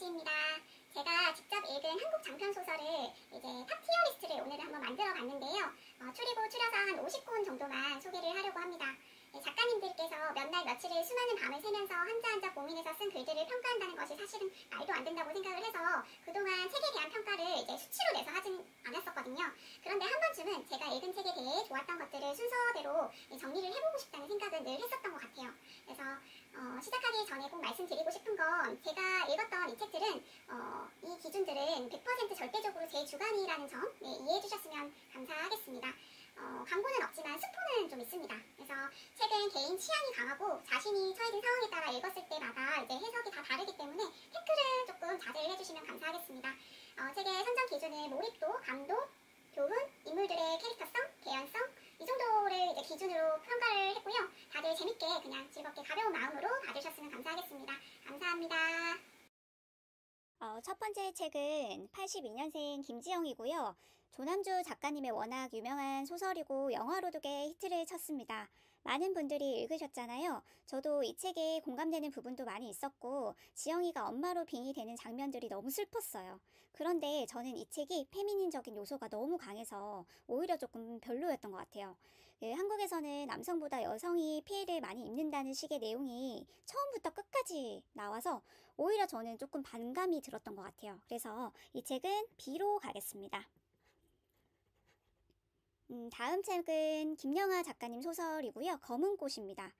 이지입니다. 제가 직접 읽은 한국 장편 소설을 이제 탑 티어 리스트를 오늘은 한번 만들어 봤는데요. 추리고 추려서 한 50권 정도만 소개를 하려고 합니다. 작가님들께서 몇 날 며칠을 수많은 밤을 새면서 한자 고민해서 쓴 글들을 평가한다는 것이 사실은 말도 안 된다고 생각을 해서 그동안 책에 대한 평가를 이제 수치로 내서 하진 않았었거든요. 그런데 한 번쯤은 제가 읽은 책에 대해 좋았던 것들을 순서대로 정리를 해보고 싶다는 생각을 늘 했었던 것 같아요. 그래서 시작하기 전에 꼭 말씀드리고 싶은 건 제가 읽었던 이 책들은 이 기준들은 100% 절대적으로 제 주관이라는 점 이해해 주셨으면 감사하겠습니다. 광고는 없지만 스포는 좀 있습니다. 그래서 책은 개인 취향이 강하고 자신이 처해진 상황에 따라 읽었을 때마다 이제 해석이 다 다르기 때문에 태클은 조금 자제를 해주시면 감사하겠습니다. 책의 선정 기준은 몰입도, 감동, 교훈, 인물들의 캐릭터성, 개연성 이 정도를 이제 기준으로 평가를 했고요. 다들 재밌게 그냥 즐겁게 가벼운 마음으로 봐주셨으면 감사하겠습니다. 감사합니다. 첫 번째 책은 82년생 김지영이고요. 조남주 작가님의 워낙 유명한 소설이고 영화로도 꽤 히트를 쳤습니다. 많은 분들이 읽으셨잖아요. 저도 이 책에 공감되는 부분도 많이 있었고 지영이가 엄마로 빙의 되는 장면들이 너무 슬펐어요. 그런데 저는 이 책이 페미닌적인 요소가 너무 강해서 오히려 조금 별로였던 것 같아요. 한국에서는 남성보다 여성이 피해를 많이 입는다는 식의 내용이 처음부터 끝까지 나와서 오히려 저는 조금 반감이 들었던 것 같아요. 그래서 이 책은 B로 가겠습니다. 다음 책은 김영하 작가님 소설이고요. 검은 꽃입니다.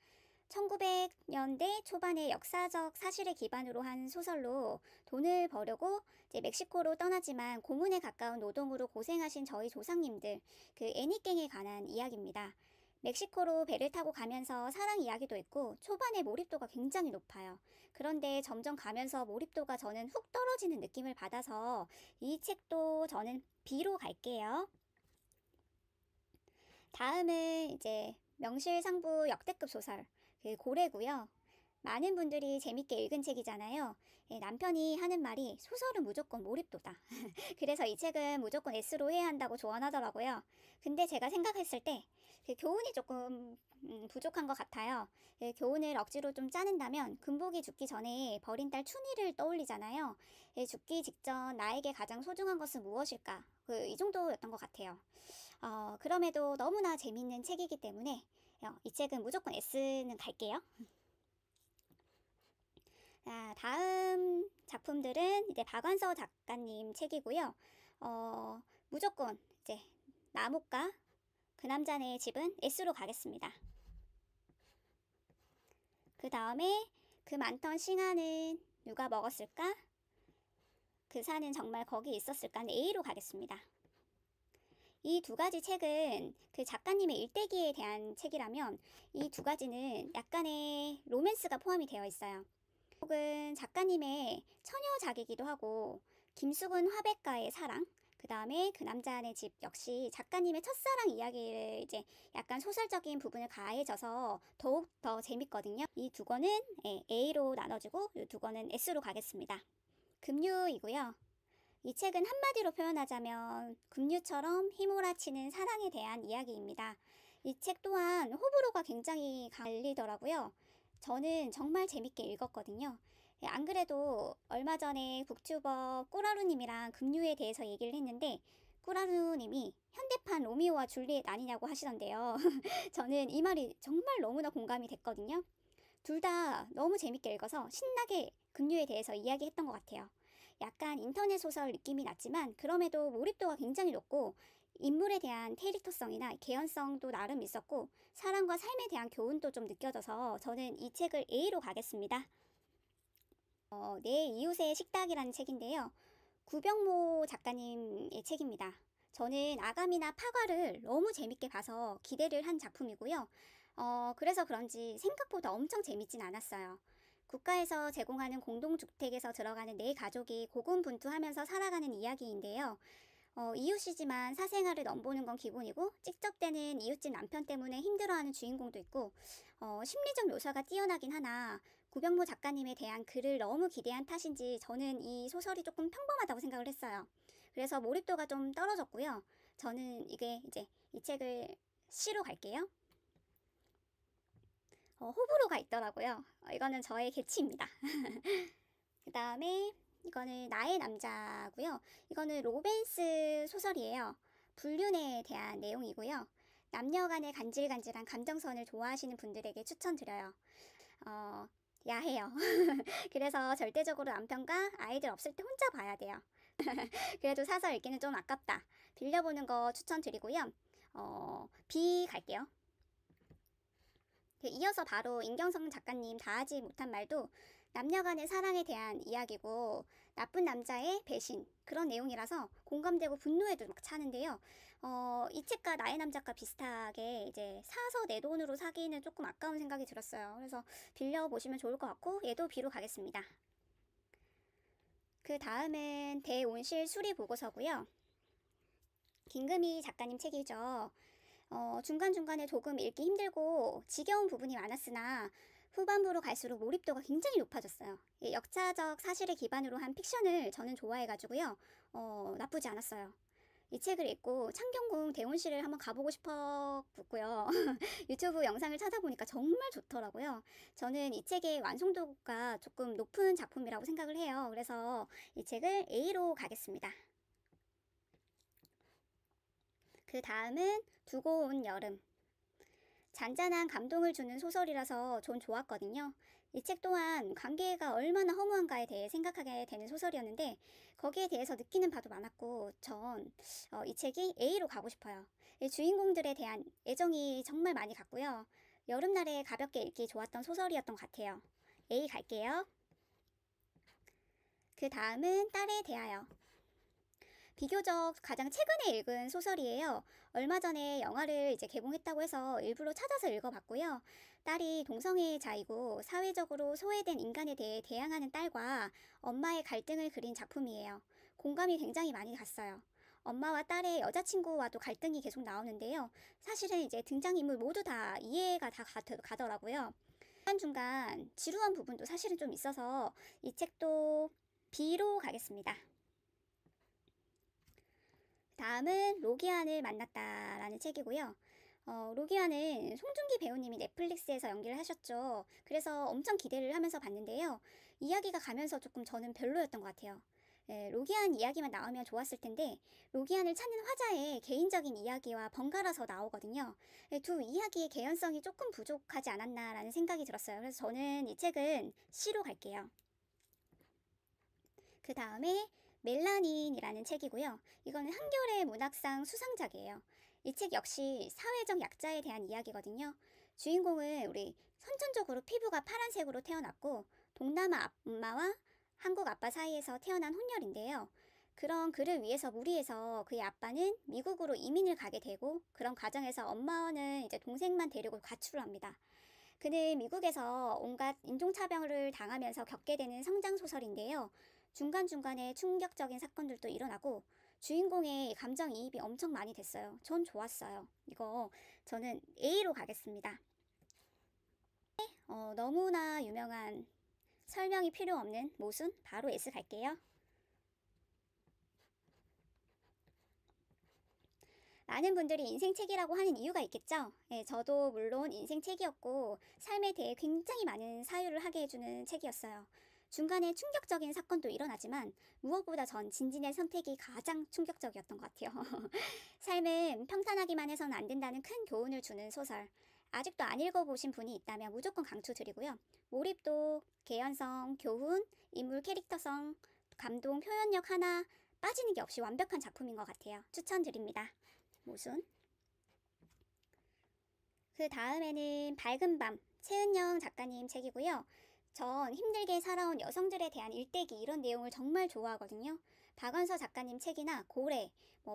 1900년대 초반의 역사적 사실을 기반으로 한 소설로 돈을 벌려고 이제 멕시코로 떠나지만 고문에 가까운 노동으로 고생하신 저희 조상님들, 그 애니갱에 관한 이야기입니다. 멕시코로 배를 타고 가면서 사랑 이야기도 있고 초반에 몰입도가 굉장히 높아요. 그런데 점점 가면서 몰입도가 저는 훅 떨어지는 느낌을 받아서 이 책도 저는 B로 갈게요. 다음은 이제 명실상부 역대급 소설 고래고요. 많은 분들이 재밌게 읽은 책이잖아요. 남편이 하는 말이 소설은 무조건 몰입도다. 그래서 이 책은 무조건 S로 해야 한다고 조언하더라고요. 근데 제가 생각했을 때 교훈이 조금 부족한 것 같아요. 교훈을 억지로 좀 짜낸다면 금복이 죽기 전에 버린 딸 춘희를 떠올리잖아요. 죽기 직전 나에게 가장 소중한 것은 무엇일까? 이 정도였던 것 같아요. 그럼에도 너무나 재밌는 책이기 때문에 이 책은 무조건 S는 갈게요. 자, 다음 작품들은 이제 박완서 작가님 책이고요. 무조건 이제 나무가 그 남자네의 집은 S로 가겠습니다. 그 다음에 그 많던 싱아는 누가 먹었을까? 그 산은 정말 거기 있었을까? A로 가겠습니다. 이 두 가지 책은 그 작가님의 일대기에 대한 책이라면 이 두 가지는 약간의 로맨스가 포함이 되어 있어요. 혹은 작가님의 처녀작이기도 하고 김수근 화백가의 사랑, 그 다음에 그 남자네 집 역시 작가님의 첫사랑 이야기를 이제 약간 소설적인 부분을 가해져서 더욱 더 재밌거든요. 이 두 권은 A로 나눠주고 이 두 권은 S로 가겠습니다. 급류이고요. 이 책은 한마디로 표현하자면 급류처럼 휘몰아치는 사랑에 대한 이야기입니다. 이 책 또한 호불호가 굉장히 갈리더라고요. 저는 정말 재밌게 읽었거든요. 안 그래도 얼마 전에 북튜버 꾸라루님이랑 급류에 대해서 얘기를 했는데 꾸라루님이 현대판 로미오와 줄리엣 아니냐고 하시던데요. 저는 이 말이 정말 너무나 공감이 됐거든요. 둘 다 너무 재밌게 읽어서 신나게 급류에 대해서 이야기했던 것 같아요. 약간 인터넷 소설 느낌이 났지만 그럼에도 몰입도가 굉장히 높고 인물에 대한 캐릭터성이나 개연성도 나름 있었고 사랑과 삶에 대한 교훈도 좀 느껴져서 저는 이 책을 A로 가겠습니다. 내 이웃의 식탁이라는 책인데요. 구병모 작가님의 책입니다. 저는 아가미나 파과를 너무 재밌게 봐서 기대를 한 작품이고요. 그래서 그런지 생각보다 엄청 재밌진 않았어요. 국가에서 제공하는 공동주택에서 들어가는 네 가족이 고군분투하면서 살아가는 이야기인데요. 이웃이지만 사생활을 넘보는 건 기본이고 찍적대는 이웃집 남편 때문에 힘들어하는 주인공도 있고 심리적 묘사가 뛰어나긴 하나 구병모 작가님에 대한 글을 너무 기대한 탓인지 저는 이 소설이 조금 평범하다고 생각을 했어요. 그래서 몰입도가 좀 떨어졌고요. 저는 이게 이제 이 책을 C로 갈게요. 호불호가 있더라고요. 이거는 저의 개취입니다. 그 다음에 이거는 나의 남자고요. 이거는 로맨스 소설이에요. 불륜에 대한 내용이고요. 남녀 간의 간질간질한 감정선을 좋아하시는 분들에게 추천드려요. 야해요. 그래서 절대적으로 남편과 아이들 없을 때 혼자 봐야 돼요. 그래도 사서 읽기는 좀 아깝다. 빌려보는 거 추천드리고요. B 갈게요. 이어서 바로 임경성 작가님 다 하지 못한 말도 남녀 간의 사랑에 대한 이야기고 나쁜 남자의 배신 그런 내용이라서 공감되고 분노에도 막 차는데요. 이 책과 나의 남자과 비슷하게 이제 사서 내 돈으로 사기는 조금 아까운 생각이 들었어요. 그래서 빌려보시면 좋을 것 같고 얘도 B로 가겠습니다. 그 다음은 대온실 수리 보고서고요. 김금희 작가님 책이죠. 중간중간에 조금 읽기 힘들고 지겨운 부분이 많았으나 후반부로 갈수록 몰입도가 굉장히 높아졌어요. 역사적 사실을 기반으로 한 픽션을 저는 좋아해가지고요. 나쁘지 않았어요. 이 책을 읽고 창경궁 대원실을 한번 가보고 싶었고요. 유튜브 영상을 찾아보니까 정말 좋더라고요. 저는 이 책의 완성도가 조금 높은 작품이라고 생각을 해요. 그래서 이 책을 A로 가겠습니다. 그 다음은 두고 온 여름. 잔잔한 감동을 주는 소설이라서 전 좋았거든요. 이 책 또한 관계가 얼마나 허무한가에 대해 생각하게 되는 소설이었는데 거기에 대해서 느끼는 바도 많았고 전 이 책이 A로 가고 싶어요. 이 주인공들에 대한 애정이 정말 많이 갔고요. 여름날에 가볍게 읽기 좋았던 소설이었던 것 같아요. A 갈게요. 그 다음은 딸에 대하여. 비교적 가장 최근에 읽은 소설이에요. 얼마 전에 영화를 이제 개봉했다고 해서 일부러 찾아서 읽어봤고요. 딸이 동성애자이고 사회적으로 소외된 인간에 대해 대항하는 딸과 엄마의 갈등을 그린 작품이에요. 공감이 굉장히 많이 갔어요. 엄마와 딸의 여자친구와도 갈등이 계속 나오는데요. 사실은 이제 등장인물 모두 다 이해가 다 가더라고요. 중간중간 지루한 부분도 사실은 좀 있어서 이 책도 B로 가겠습니다. 다음은 로기안을 만났다라는 책이고요. 로기안은 송중기 배우님이 넷플릭스에서 연기를 하셨죠. 그래서 엄청 기대를 하면서 봤는데요. 이야기가 가면서 조금 저는 별로였던 것 같아요. 로기안 이야기만 나오면 좋았을 텐데 로기안을 찾는 화자의 개인적인 이야기와 번갈아서 나오거든요. 두 이야기의 개연성이 조금 부족하지 않았나라는 생각이 들었어요. 그래서 저는 이 책은 C로 갈게요. 그 다음에 멜라닌이라는 책이고요. 이거는 한겨레 문학상 수상작이에요. 이 책 역시 사회적 약자에 대한 이야기거든요. 주인공은 우리 선천적으로 피부가 파란색으로 태어났고 동남아 엄마와 한국 아빠 사이에서 태어난 혼혈인데요. 그런 그를 위해서 무리해서 그의 아빠는 미국으로 이민을 가게 되고 그런 과정에서 엄마는 이제 동생만 데리고 가출을 합니다. 그는 미국에서 온갖 인종차별을 당하면서 겪게 되는 성장소설인데요. 중간중간에 충격적인 사건들도 일어나고 주인공의 감정이입이 엄청 많이 됐어요. 전 좋았어요. 이거 저는 A로 가겠습니다. 너무나 유명한 설명이 필요 없는 모순 바로 S 갈게요. 많은 분들이 인생책이라고 하는 이유가 있겠죠? 저도 물론 인생책이었고 삶에 대해 굉장히 많은 사유를 하게 해주는 책이었어요. 중간에 충격적인 사건도 일어나지만 무엇보다 전 진진의 선택이 가장 충격적이었던 것 같아요. 삶은 평탄하기만 해서는 안 된다는 큰 교훈을 주는 소설. 아직도 안 읽어보신 분이 있다면 무조건 강추드리고요. 몰입도, 개연성, 교훈, 인물 캐릭터성, 감동, 표현력 하나 빠지는 게 없이 완벽한 작품인 것 같아요. 추천드립니다. 모순. 그 다음에는 밝은 밤, 최은영 작가님 책이고요. 전 힘들게 살아온 여성들에 대한 일대기 이런 내용을 정말 좋아하거든요. 박원서 작가님 책이나 고래,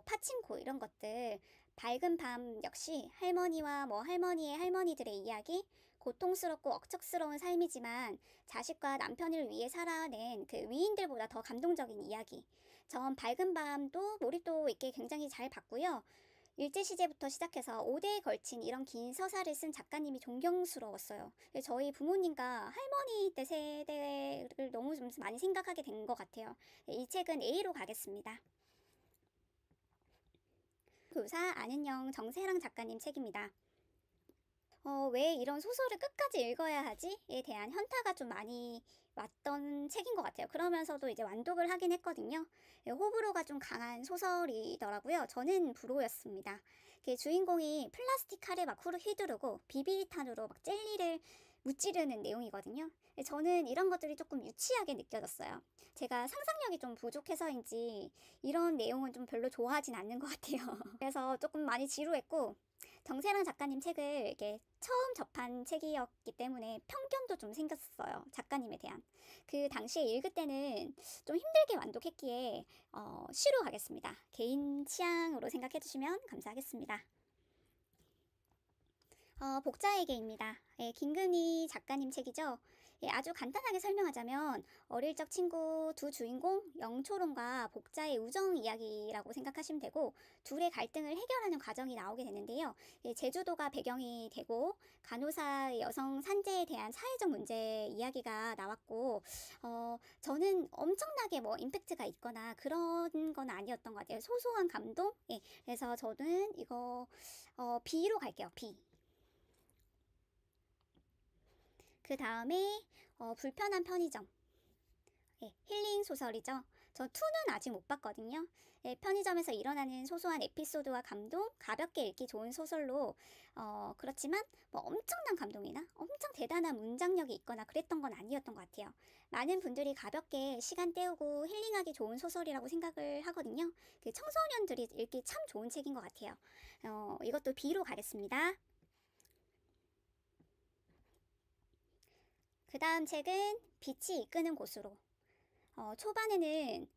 파친코 이런 것들 밝은 밤 역시 할머니와 할머니의 할머니들의 이야기 고통스럽고 억척스러운 삶이지만 자식과 남편을 위해 살아낸 그 위인들보다 더 감동적인 이야기. 전 밝은 밤도 몰입도 있게 굉장히 잘 봤고요. 일제시대부터 시작해서 5대에 걸친 이런 긴 서사를 쓴 작가님이 존경스러웠어요. 저희 부모님과 할머니 때 세대를 너무 좀 많이 생각하게 된 것 같아요. 이 책은 A로 가겠습니다. 교사 안은영 정세랑 작가님 책입니다. 왜 이런 소설을 끝까지 읽어야 하지?에 대한 현타가 좀 많이 왔던 책인 것 같아요. 그러면서도 이제 완독을 하긴 했거든요. 호불호가 좀 강한 소설이더라고요. 저는 불호였습니다. 주인공이 플라스틱 칼을 막 휘두르고 비비탄으로 막 젤리를 무찌르는 내용이거든요. 저는 이런 것들이 조금 유치하게 느껴졌어요. 제가 상상력이 좀 부족해서인지 이런 내용은 좀 별로 좋아하진 않는 것 같아요. 그래서 조금 많이 지루했고, 정세랑 작가님 책을 이렇게 처음 접한 책이었기 때문에 편견도 좀 생겼어요. 작가님에 대한. 그 당시에 읽을 때는 좀 힘들게 완독했기에 시로 가겠습니다. 개인 취향으로 생각해 주시면 감사하겠습니다. 복자에게입니다. 예, 김근희 작가님 책이죠. 예, 아주 간단하게 설명하자면 어릴 적 친구 두 주인공 영초롱과 복자의 우정 이야기라고 생각하시면 되고, 둘의 갈등을 해결하는 과정이 나오게 되는데요. 예, 제주도가 배경이 되고 간호사 여성 산재에 대한 사회적 문제 이야기가 나왔고, 저는 엄청나게 뭐 임팩트가 있거나 그런 건 아니었던 것 같아요. 소소한 감동? 예, 그래서 저는 이거 B로 갈게요. B. 그 다음에 불편한 편의점. 예, 힐링 소설이죠. 저 2는 아직 못 봤거든요. 예, 편의점에서 일어나는 소소한 에피소드와 감동, 가볍게 읽기 좋은 소설로, 그렇지만 뭐 엄청난 감동이나 엄청 대단한 문장력이 있거나 그랬던 건 아니었던 것 같아요. 많은 분들이 가볍게 시간 때우고 힐링하기 좋은 소설이라고 생각을 하거든요. 그 청소년들이 읽기 참 좋은 책인 것 같아요. 이것도 B로 가겠습니다. 그 다음 책은 빛이 이끄는 곳으로. 초반에는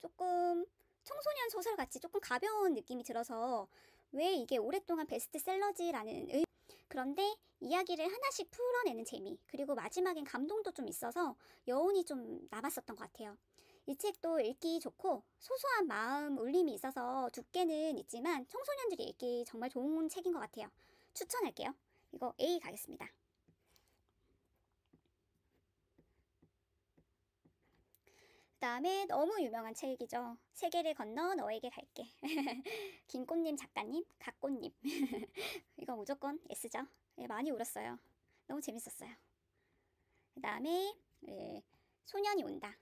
조금 청소년 소설같이 조금 가벼운 느낌이 들어서 왜 이게 오랫동안 베스트셀러지라는 그런데 이야기를 하나씩 풀어내는 재미, 그리고 마지막엔 감동도 좀 있어서 여운이 좀 남았었던 것 같아요. 이 책도 읽기 좋고 소소한 마음 울림이 있어서 두께는 있지만 청소년들이 읽기 정말 좋은 책인 것 같아요. 추천할게요. 이거 A 가겠습니다. 그 다음에 너무 유명한 책이죠. 세계를 건너 너에게 갈게. 김꽃님 작가님, 갓꽃님. 이거 무조건 S죠. 예, 많이 울었어요. 너무 재밌었어요. 그 다음에 소년이 온다.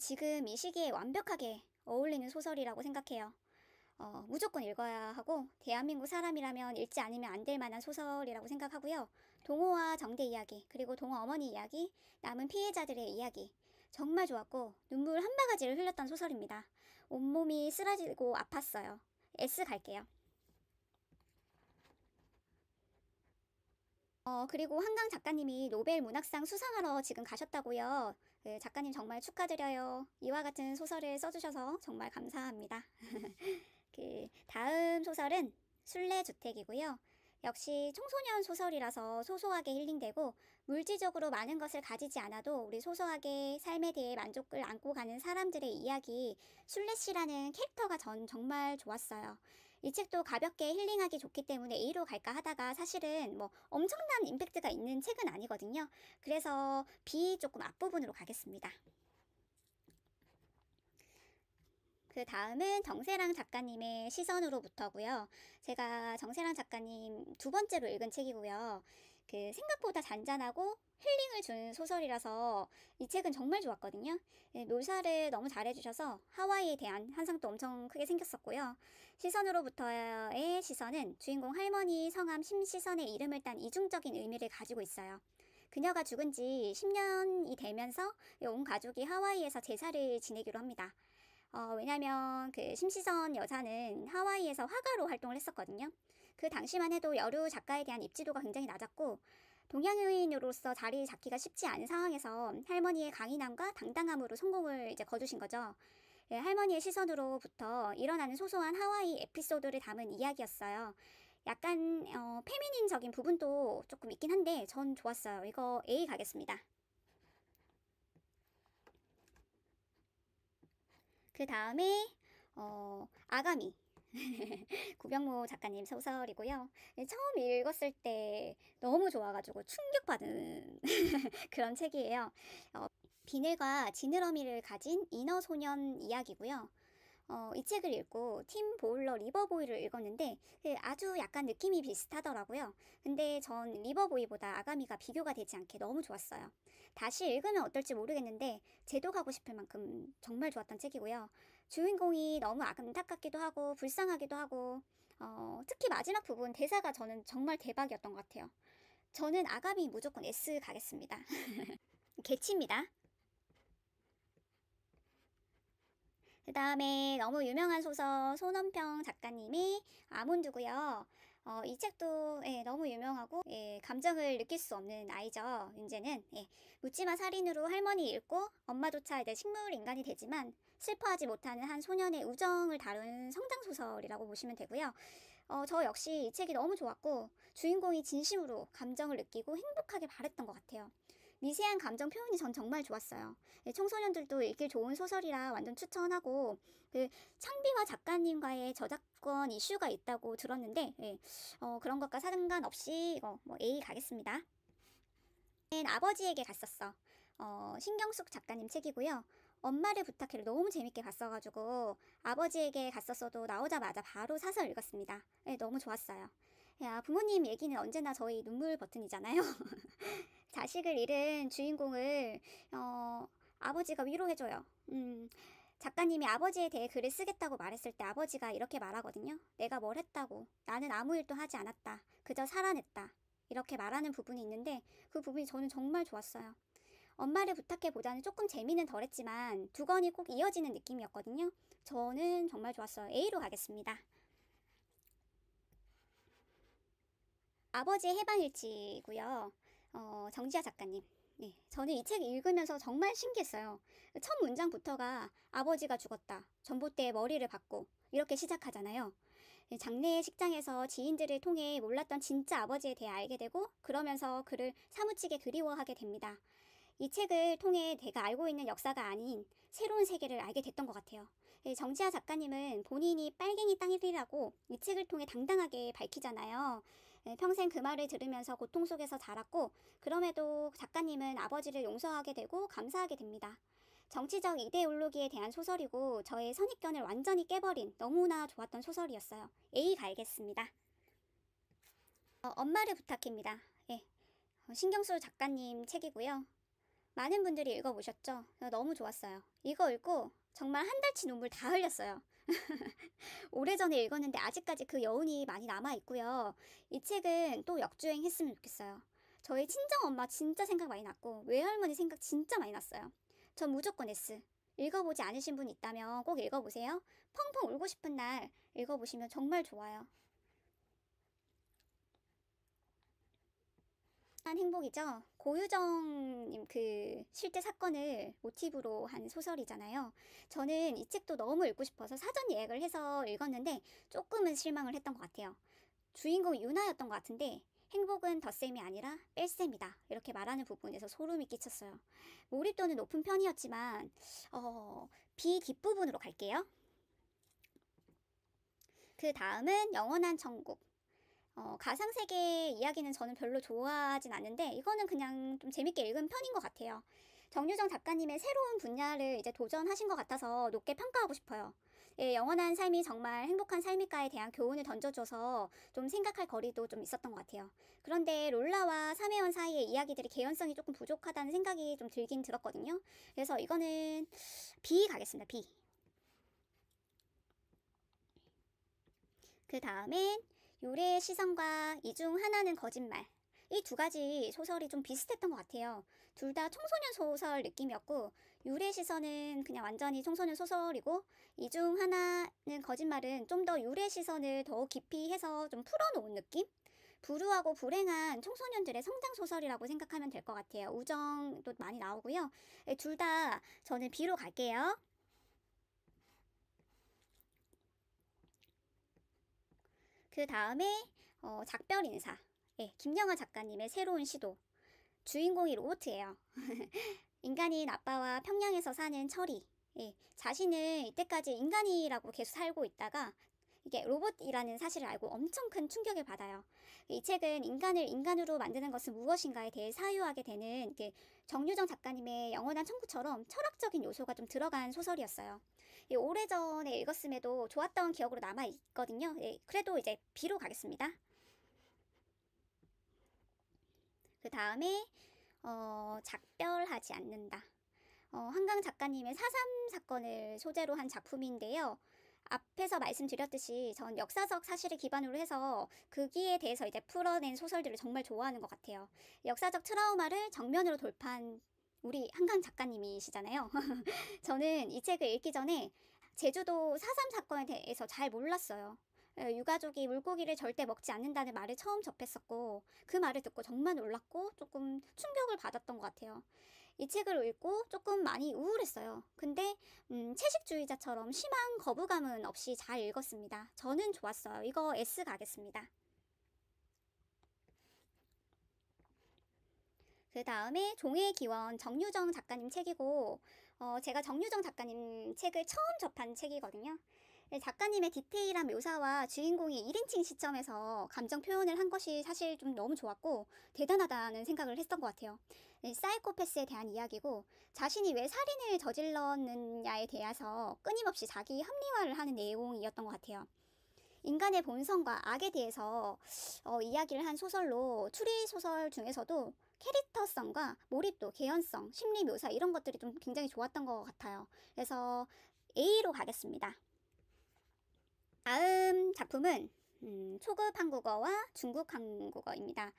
지금 이 시기에 완벽하게 어울리는 소설이라고 생각해요. 무조건 읽어야 하고 대한민국 사람이라면 읽지 않으면 안 될 만한 소설이라고 생각하고요. 동호와 정대 이야기, 그리고 동호 어머니 이야기, 남은 피해자들의 이야기 정말 좋았고 눈물 한 바가지를 흘렸던 소설입니다. 온몸이 쓰라지고 아팠어요. S 갈게요. 그리고 한강 작가님이 노벨 문학상 수상하러 지금 가셨다고요. 그 작가님 정말 축하드려요. 이와 같은 소설을 써주셔서 정말 감사합니다. 그 다음 소설은 순례주택이고요. 역시 청소년 소설이라서 소소하게 힐링되고 물질적으로 많은 것을 가지지 않아도 우리 소소하게 삶에 대해 만족을 안고 가는 사람들의 이야기, 순례씨라는 캐릭터가 전 정말 좋았어요. 이 책도 가볍게 힐링하기 좋기 때문에 A로 갈까 하다가 사실은 뭐 엄청난 임팩트가 있는 책은 아니거든요. 그래서 B 조금 앞부분으로 가겠습니다. 그 다음은 정세랑 작가님의 시선으로부터고요. 제가 정세랑 작가님 두 번째로 읽은 책이고요. 그 생각보다 잔잔하고 힐링을 준 소설이라서 이 책은 정말 좋았거든요. 묘사를 너무 잘해주셔서 하와이에 대한 환상도 엄청 크게 생겼었고요. 시선으로부터의 시선은 주인공 할머니 성함 심시선의 이름을 딴 이중적인 의미를 가지고 있어요. 그녀가 죽은 지 10년이 되면서 온 가족이 하와이에서 제사를 지내기로 합니다. 왜냐면 그 심시선 여사는 하와이에서 화가로 활동을 했었거든요. 그 당시만 해도 여류 작가에 대한 입지도가 굉장히 낮았고 동양인으로서 자리 잡기가 쉽지 않은 상황에서 할머니의 강인함과 당당함으로 성공을 이제 거두신 거죠. 할머니의 시선으로부터 일어나는 소소한 하와이 에피소드를 담은 이야기였어요. 약간 페미닌적인 부분도 조금 있긴 한데 전 좋았어요. 이거 A 가겠습니다. 그 다음에 아가미. 구병모 작가님 소설이고요. 처음 읽었을 때 너무 좋아가지고 충격받은 그런 책이에요. 비늘과 지느러미를 가진 인어 소년 이야기고요. 이 책을 읽고 팀 보울러 리버보이를 읽었는데 아주 약간 느낌이 비슷하더라고요. 근데 전 리버보이보다 아가미가 비교가 되지 않게 너무 좋았어요. 다시 읽으면 어떨지 모르겠는데 제독하고 싶을 만큼 정말 좋았던 책이고요. 주인공이 너무 안타깝기도 하고 불쌍하기도 하고 특히 마지막 부분 대사가 저는 정말 대박이었던 것 같아요. 저는 아가미 무조건 S 가겠습니다. 개치입니다. 그 다음에 너무 유명한 소설 손원평 작가님의 아몬드고요. 이 책도 너무 유명하고 감정을 느낄 수 없는 아이죠. 윤재는 묻지마 살인으로 할머니 잃고 엄마조차 이제 식물 인간이 되지만 슬퍼하지 못하는 한 소년의 우정을 다룬 성장 소설이라고 보시면 되고요. 저 역시 이 책이 너무 좋았고 주인공이 진심으로 감정을 느끼고 행복하게 바랬던 것 같아요. 미세한 감정 표현이 전 정말 좋았어요. 청소년들도 읽기 좋은 소설이라 완전 추천하고 창비화 작가님과의 저작권 이슈가 있다고 들었는데 그런 것과 상관없이 이거 뭐 A 가겠습니다. 아버지에게 갔었어. 신경숙 작가님 책이고요. 엄마를 부탁해를 너무 재밌게 봤어가지고 아버지에게 갔었어도 나오자마자 바로 사서 읽었습니다. 너무 좋았어요. 야, 부모님 얘기는 언제나 저희 눈물 버튼이잖아요. 자식을 잃은 주인공을 아버지가 위로해줘요. 작가님이 아버지에 대해 글을 쓰겠다고 말했을 때 아버지가 이렇게 말하거든요. 내가 뭘 했다고. 나는 아무 일도 하지 않았다. 그저 살아냈다. 이렇게 말하는 부분이 있는데 그 부분이 저는 정말 좋았어요. 엄마를 부탁해보다는 조금 재미는 덜했지만 두 권이 꼭 이어지는 느낌이었거든요. 저는 정말 좋았어요. A로 가겠습니다. 아버지의 해방일지고요. 정지아 작가님. 네, 저는 이 책 읽으면서 정말 신기했어요. 첫 문장부터가 아버지가 죽었다. 전봇대에 머리를 박고 이렇게 시작하잖아요. 장래의 식장에서 지인들을 통해 몰랐던 진짜 아버지에 대해 알게 되고 그러면서 그를 사무치게 그리워하게 됩니다. 이 책을 통해 내가 알고 있는 역사가 아닌 새로운 세계를 알게 됐던 것 같아요. 정지아 작가님은 본인이 빨갱이 땅이라고 이 책을 통해 당당하게 밝히잖아요. 평생 그 말을 들으면서 고통 속에서 자랐고 그럼에도 작가님은 아버지를 용서하게 되고 감사하게 됩니다. 정치적 이데올로기에 대한 소설이고 저의 선입견을 완전히 깨버린 너무나 좋았던 소설이었어요. A 갈겠습니다. 엄마를 부탁해입니다. 신경수 작가님 책이고요. 많은 분들이 읽어보셨죠? 너무 좋았어요. 이거 읽고 정말 한 달치 눈물 다 흘렸어요. 오래전에 읽었는데 아직까지 그 여운이 많이 남아있고요. 이 책은 또 역주행했으면 좋겠어요. 저희 친정엄마 진짜 생각 많이 났고 외할머니 생각 진짜 많이 났어요. 전 무조건 S. 읽어보지 않으신 분 있다면 꼭 읽어보세요. 펑펑 울고 싶은 날 읽어보시면 정말 좋아요. 한 행복이죠. 고유정님 그 실제 사건을 모티브로 한 소설이잖아요. 저는 이 책도 너무 읽고 싶어서 사전 예약을 해서 읽었는데 조금은 실망을 했던 것 같아요. 주인공이 유나였던 것 같은데 행복은 덧셈이 아니라 뺄셈이다 이렇게 말하는 부분에서 소름이 끼쳤어요. 몰입도는 높은 편이었지만 B 뒷부분으로 갈게요. 그 다음은 영원한 천국. 가상세계 이야기는 저는 별로 좋아하진 않는데 이거는 그냥 좀 재밌게 읽은 편인 것 같아요. 정유정 작가님의 새로운 분야를 이제 도전하신 것 같아서 높게 평가하고 싶어요. 영원한 삶이 정말 행복한 삶일까에 대한 교훈을 던져줘서 좀 생각할 거리도 좀 있었던 것 같아요. 그런데 롤라와 사매원 사이의 이야기들이 개연성이 조금 부족하다는 생각이 좀 들긴 들었거든요. 그래서 이거는 B 가겠습니다. B. 그 다음엔 요래의 시선과 이 중 하나는 거짓말. 이 두 가지 소설이 좀 비슷했던 것 같아요. 둘 다 청소년 소설 느낌이었고 유래의 시선은 그냥 완전히 청소년 소설이고 이 중 하나는 거짓말은 좀 더 유래의 시선을 더 깊이 해서 좀 풀어놓은 느낌? 불우하고 불행한 청소년들의 성장 소설이라고 생각하면 될 것 같아요. 우정도 많이 나오고요. 둘 다 저는 B로 갈게요. 그 다음에 작별 인사. 김영하 작가님의 새로운 시도. 주인공이 로봇이에요. 인간인 아빠와 평양에서 사는 철이. 자신은 이때까지 인간이라고 계속 살고 있다가 이게 로봇이라는 사실을 알고 엄청 큰 충격을 받아요. 이 책은 인간을 인간으로 만드는 것은 무엇인가에 대해 사유하게 되는 정유정 작가님의 영원한 천국처럼 철학적인 요소가 좀 들어간 소설이었어요. 오래전에 읽었음에도 좋았던 기억으로 남아있거든요. 그래도 이제 B로 가겠습니다. 그 다음에 작별하지 않는다. 한강 작가님의 4.3 사건을 소재로 한 작품인데요. 앞에서 말씀드렸듯이 전 역사적 사실을 기반으로 해서 거기에 대해서 이제 풀어낸 소설들을 정말 좋아하는 것 같아요. 역사적 트라우마를 정면으로 돌파한 우리 한강 작가님이시잖아요. 저는 이 책을 읽기 전에 제주도 4.3 사건에 대해서 잘 몰랐어요. 유가족이 물고기를 절대 먹지 않는다는 말을 처음 접했었고 그 말을 듣고 정말 놀랐고 조금 충격을 받았던 것 같아요. 이 책을 읽고 조금 많이 우울했어요. 근데 채식주의자처럼 심한 거부감은 없이 잘 읽었습니다. 저는 좋았어요. 이거 S 가겠습니다. 그 다음에 종의 기원 정유정 작가님 책이고 제가 정유정 작가님 책을 처음 접한 책이거든요. 작가님의 디테일한 묘사와 주인공이 1인칭 시점에서 감정 표현을 한 것이 사실 좀 너무 좋았고 대단하다는 생각을 했던 것 같아요. 사이코패스에 대한 이야기고 자신이 왜 살인을 저질렀느냐에 대해서 끊임없이 자기 합리화를 하는 내용이었던 것 같아요. 인간의 본성과 악에 대해서 이야기를 한 소설로 추리소설 중에서도 캐릭터성과 몰입도, 개연성, 심리 묘사 이런 것들이 좀 굉장히 좋았던 것 같아요. 그래서 A로 가겠습니다. 다음 작품은 초급 한국어와 중국 한국어입니다.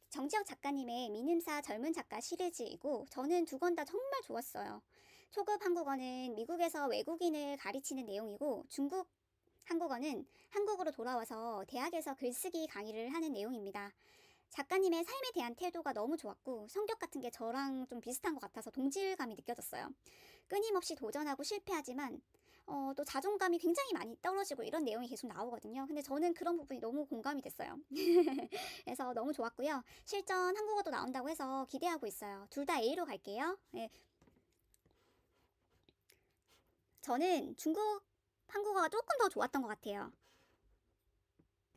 정지혁 작가님의 민음사 젊은 작가 시리즈이고 저는 두 권 다 정말 좋았어요. 초급 한국어는 미국에서 외국인을 가르치는 내용이고 중국 한국어는 한국으로 돌아와서 대학에서 글쓰기 강의를 하는 내용입니다. 작가님의 삶에 대한 태도가 너무 좋았고 성격 같은 게 저랑 좀 비슷한 것 같아서 동질감이 느껴졌어요. 끊임없이 도전하고 실패하지만 또 자존감이 굉장히 많이 떨어지고 이런 내용이 계속 나오거든요. 근데 저는 그런 부분이 너무 공감이 됐어요. 그래서 너무 좋았고요. 실전 한국어도 나온다고 해서 기대하고 있어요. 둘 다 A로 갈게요. 네. 저는 중국 한국어가 조금 더 좋았던 것 같아요.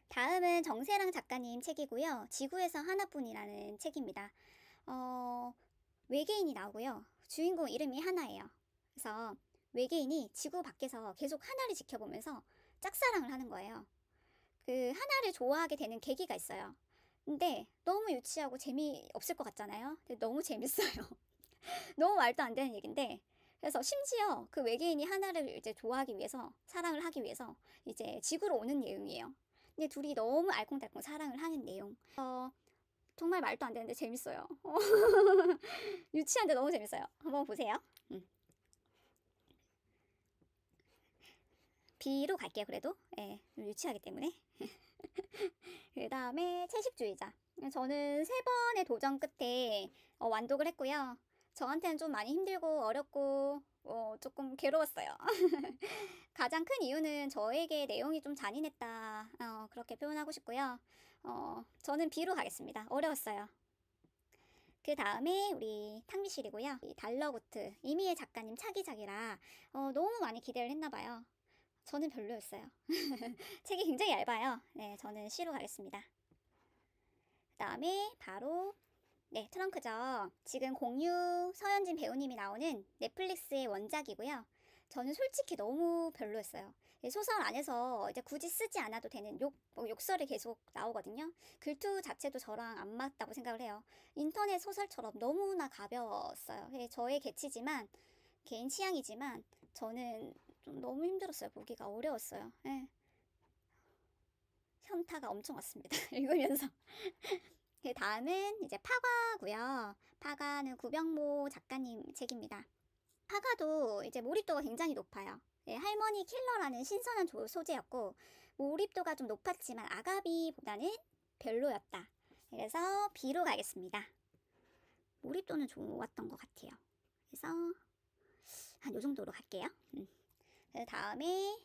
다음은 정세랑 작가님 책이고요. 지구에서 하나뿐이라는 책입니다. 외계인이 나오고요. 주인공 이름이 하나예요. 그래서 외계인이 지구 밖에서 계속 하나를 지켜보면서 짝사랑을 하는 거예요. 그 하나를 좋아하게 되는 계기가 있어요. 근데 너무 유치하고 재미없을 것 같잖아요. 근데 너무 재밌어요. 너무 말도 안 되는 얘기인데 그래서 심지어 그 외계인이 하나를 이제 좋아하기 위해서 사랑을 하기 위해서 이제 지구로 오는 내용이에요. 근데 둘이 너무 알콩달콩 사랑을 하는 내용. 정말 말도 안 되는데 재밌어요. 유치한데 너무 재밌어요. 한번 보세요. B로 갈게요. 그래도 유치하기 때문에. 그 다음에 채식주의자. 저는 3번의 도전 끝에 완독을 했고요. 저한테는 좀 많이 힘들고 어렵고 조금 괴로웠어요. 가장 큰 이유는 저에게 내용이 좀 잔인했다. 그렇게 표현하고 싶고요. 저는 B로 가겠습니다. 어려웠어요. 그 다음에 우리 탕미실이고요. 이 달러구트 이미애 작가님 차기작이라 너무 많이 기대를 했나봐요. 저는 별로였어요. 책이 굉장히 얇아요. 네, 저는 C로 가겠습니다. 그 다음에 바로 트렁크죠. 지금 공유 서현진 배우님이 나오는 넷플릭스의 원작이고요. 저는 솔직히 너무 별로였어요. 소설 안에서 이제 굳이 쓰지 않아도 되는 욕설이 계속 나오거든요. 글투 자체도 저랑 안 맞다고 생각을 해요. 인터넷 소설처럼 너무나 가벼웠어요. 저의 개취지만 개인 취향이지만 저는 좀 너무 힘들었어요. 보기가 어려웠어요. 현타가 엄청 왔습니다. 읽으면서. 그 다음은 이제 파과고요. 파과는 구병모 작가님 책입니다. 파과도 이제 몰입도가 굉장히 높아요. 할머니 킬러라는 신선한 소재였고 몰입도가 좀 높았지만 아가비보다는 별로였다. 그래서 B로 가겠습니다. 몰입도는 좋았던 것 같아요. 그래서 한 요 정도로 갈게요. 그 다음에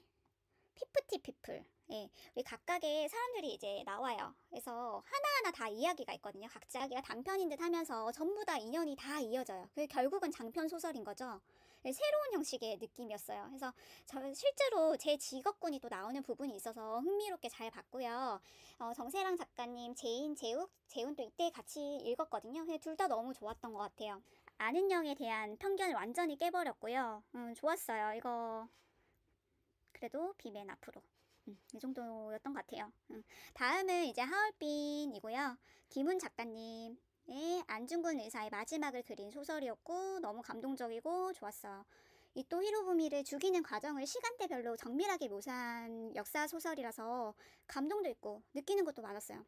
피프티 피플. 예, 우리 각각의 사람들이 이제 나와요. 그래서 하나하나 다 이야기가 있거든요. 각자 이야기가 단편인 듯 하면서 전부 다 인연이 다 이어져요. 그 결국은 장편 소설인 거죠. 예, 새로운 형식의 느낌이었어요. 그래서 저 실제로 제 직업군이 또 나오는 부분이 있어서 흥미롭게 잘 봤고요. 정세랑 작가님, 재훈 또 이때 같이 읽었거든요. 둘 다 너무 좋았던 것 같아요. 아는 영에 대한 편견을 완전히 깨버렸고요. 좋았어요. 이거 그래도 비맨 앞으로. 이 정도였던 것 같아요. 다음은 이제 하얼빈이고요. 김훈 작가님의 안중근 의사의 마지막을 그린 소설이었고 너무 감동적이고 좋았어요. 이 또 히로부미를 죽이는 과정을 시간대별로 정밀하게 묘사한 역사 소설이라서 감동도 있고 느끼는 것도 많았어요.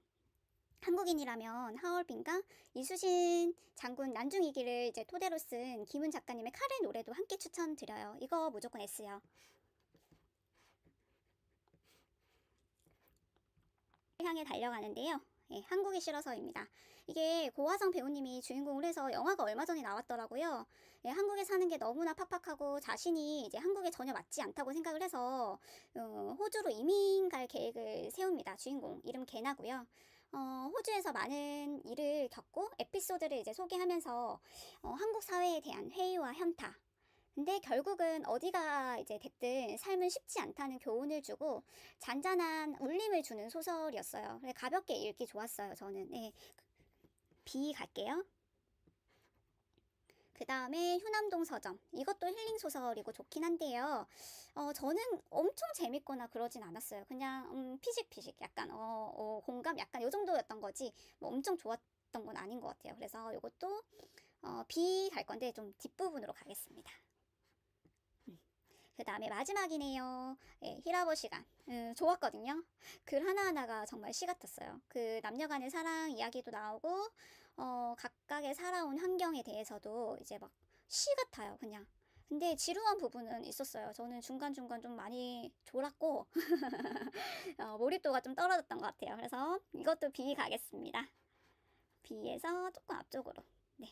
한국인이라면 하얼빈과 이수신 장군 난중일기를 이제 토대로 쓴 김훈 작가님의 칼의 노래도 함께 추천드려요. 이거 무조건 S요. 향해 달려가는데요. 예, 한국이 싫어서입니다. 이게 고화성 배우님이 주인공을 해서 영화가 얼마 전에 나왔더라고요. 예, 한국에 사는 게 너무나 팍팍하고 자신이 이제 한국에 전혀 맞지 않다고 생각을 해서 호주로 이민 갈 계획을 세웁니다. 주인공 이름 게나고요. 호주에서 많은 일을 겪고 에피소드를 이제 소개하면서 한국 사회에 대한 회의와 현타. 근데 결국은 어디가 이제 됐든 삶은 쉽지 않다는 교훈을 주고 잔잔한 울림을 주는 소설이었어요. 가볍게 읽기 좋았어요, 저는. 네. B 갈게요. 그 다음에 휴남동 서점. 이것도 힐링 소설이고 좋긴 한데요. 저는 엄청 재밌거나 그러진 않았어요. 그냥 피식피식 약간 공감 약간 요 정도였던 거지 뭐 엄청 좋았던 건 아닌 것 같아요. 그래서 이것도 B 갈 건데 좀 뒷부분으로 가겠습니다. 그 다음에 마지막이네요. 예, 히라보 시간. 좋았거든요. 글 하나하나가 정말 시 같았어요. 그 남녀 간의 사랑 이야기도 나오고, 각각의 살아온 환경에 대해서도 이제 막 시 같아요, 그냥. 근데 지루한 부분은 있었어요. 저는 중간중간 좀 많이 졸았고, 몰입도가 좀 떨어졌던 것 같아요. 그래서 이것도 B 가겠습니다. B에서 조금 앞쪽으로. 네.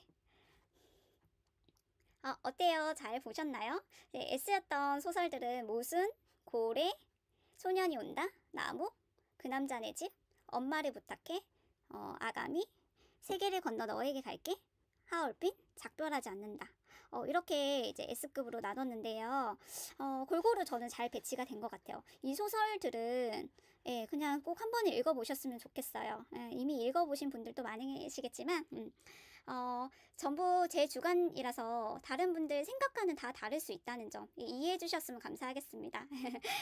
어때요? 잘 보셨나요? 네, S였던 소설들은 모순, 고래, 소년이 온다, 나무, 그 남자 내 집, 엄마를 부탁해, 아가미, 세계를 건너 너에게 갈게, 하얼빈, 작별하지 않는다. 이렇게 이제 S급으로 나눴는데요. 골고루 저는 잘 배치가 된 것 같아요. 이 소설들은 예, 그냥 꼭 한 번에 읽어보셨으면 좋겠어요. 예, 이미 읽어보신 분들도 많으시겠지만 전부 제 주관이라서 다른 분들 생각과는 다 다를 수 있다는 점 이해해 주셨으면 감사하겠습니다.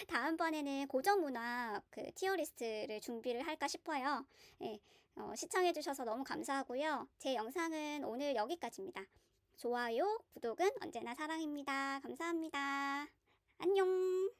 다음번에는 고전 문학 그 티어리스트를 준비를 할까 싶어요. 예, 시청해 주셔서 너무 감사하고요. 제 영상은 오늘 여기까지입니다. 좋아요, 구독은 언제나 사랑입니다. 감사합니다. 안녕.